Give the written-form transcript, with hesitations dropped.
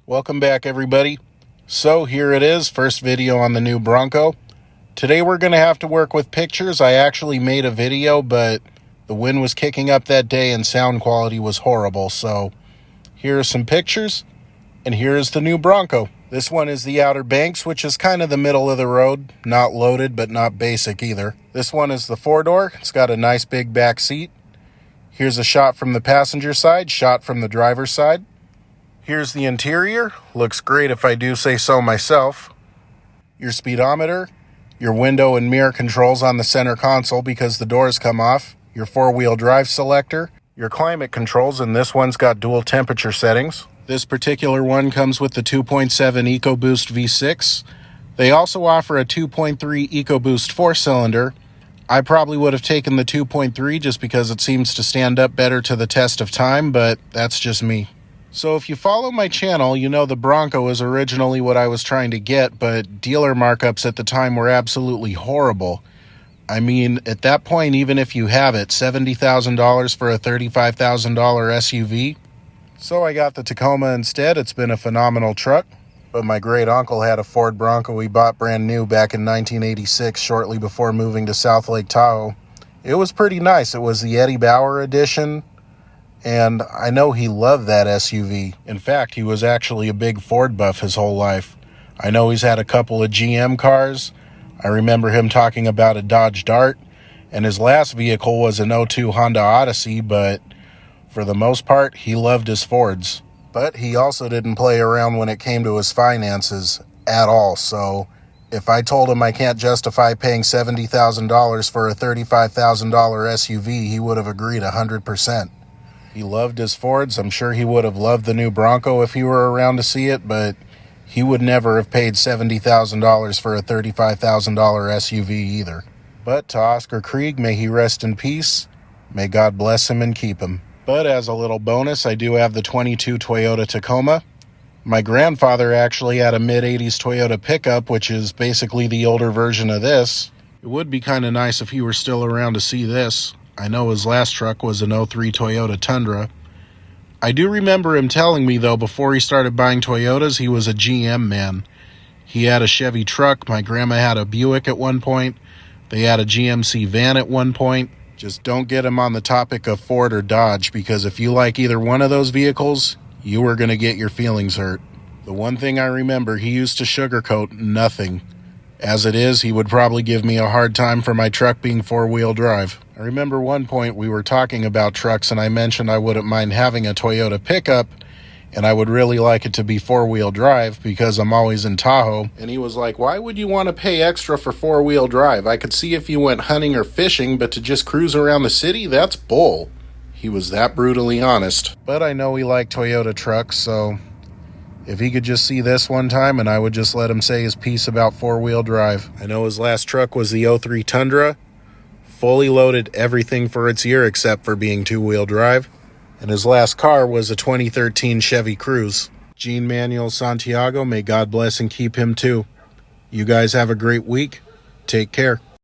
Welcome back, everybody. So here it is, first video on the new Bronco. Today we're going to have to work with pictures. I actually made a video, but the wind was kicking up that day and sound quality was horrible. So here are some pictures, and here is the new Bronco. This one is the Outer Banks, which is kind of the middle of the road. Not loaded, but not basic either. This one is the four-door. It's got a nice big back seat. Here's a shot from the passenger side, shot from the driver's side. Here's the interior. Looks great if I do say so myself. Your speedometer, your window and mirror controls on the center console because the doors come off, your four-wheel drive selector, your climate controls, and this one's got dual temperature settings. This particular one comes with the 2.7 EcoBoost V6. They also offer a 2.3 EcoBoost four-cylinder. I probably would have taken the 2.3 just because it seems to stand up better to the test of time, but that's just me. So if you follow my channel, you know the Bronco was originally what I was trying to get, but dealer markups at the time were absolutely horrible. I mean, at that point, even if you have it, $70,000 for a $35,000 SUV. So I got the Tacoma instead. It's been a phenomenal truck. But my great uncle had a Ford Bronco he bought brand new back in 1986, shortly before moving to South Lake Tahoe. It was pretty nice. It was the Eddie Bauer edition. And I know he loved that SUV. In fact, he was actually a big Ford buff his whole life. I know he's had a couple of GM cars. I remember him talking about a Dodge Dart. And his last vehicle was an '02 Honda Odyssey, but for the most part, he loved his Fords. But he also didn't play around when it came to his finances at all. So if I told him I can't justify paying $70,000 for a $35,000 SUV, he would have agreed 100%. He loved his Fords. I'm sure he would have loved the new Bronco if he were around to see it, but he would never have paid $70,000 for a $35,000 SUV either. But to Oscar Krieg, may he rest in peace. May God bless him and keep him. But as a little bonus, I do have the 22 Toyota Tacoma. My grandfather actually had a mid-'80s Toyota pickup, which is basically the older version of this. It would be kind of nice if he were still around to see this. I know his last truck was an '03 Toyota Tundra. I do remember him telling me, though, before he started buying Toyotas, he was a GM man. He had a Chevy truck. My grandma had a Buick at one point. They had a GMC van at one point. Just don't get him on the topic of Ford or Dodge, because if you like either one of those vehicles, you are going to get your feelings hurt. The one thing I remember, he used to sugarcoat nothing. As it is, he would probably give me a hard time for my truck being four-wheel drive. I remember one point we were talking about trucks and I mentioned I wouldn't mind having a Toyota pickup and I would really like it to be four-wheel drive because I'm always in Tahoe. And he was like, why would you want to pay extra for four-wheel drive? I could see if you went hunting or fishing, but to just cruise around the city, that's bull. He was that brutally honest. But I know he liked Toyota trucks, so if he could just see this one time and I would just let him say his piece about four-wheel drive. I know his last truck was the '03 Tundra. Fully loaded, everything for its year except for being two-wheel drive. And his last car was a 2013 Chevy Cruze. Gene Manuel Santiago, may God bless and keep him too. You guys have a great week. Take care.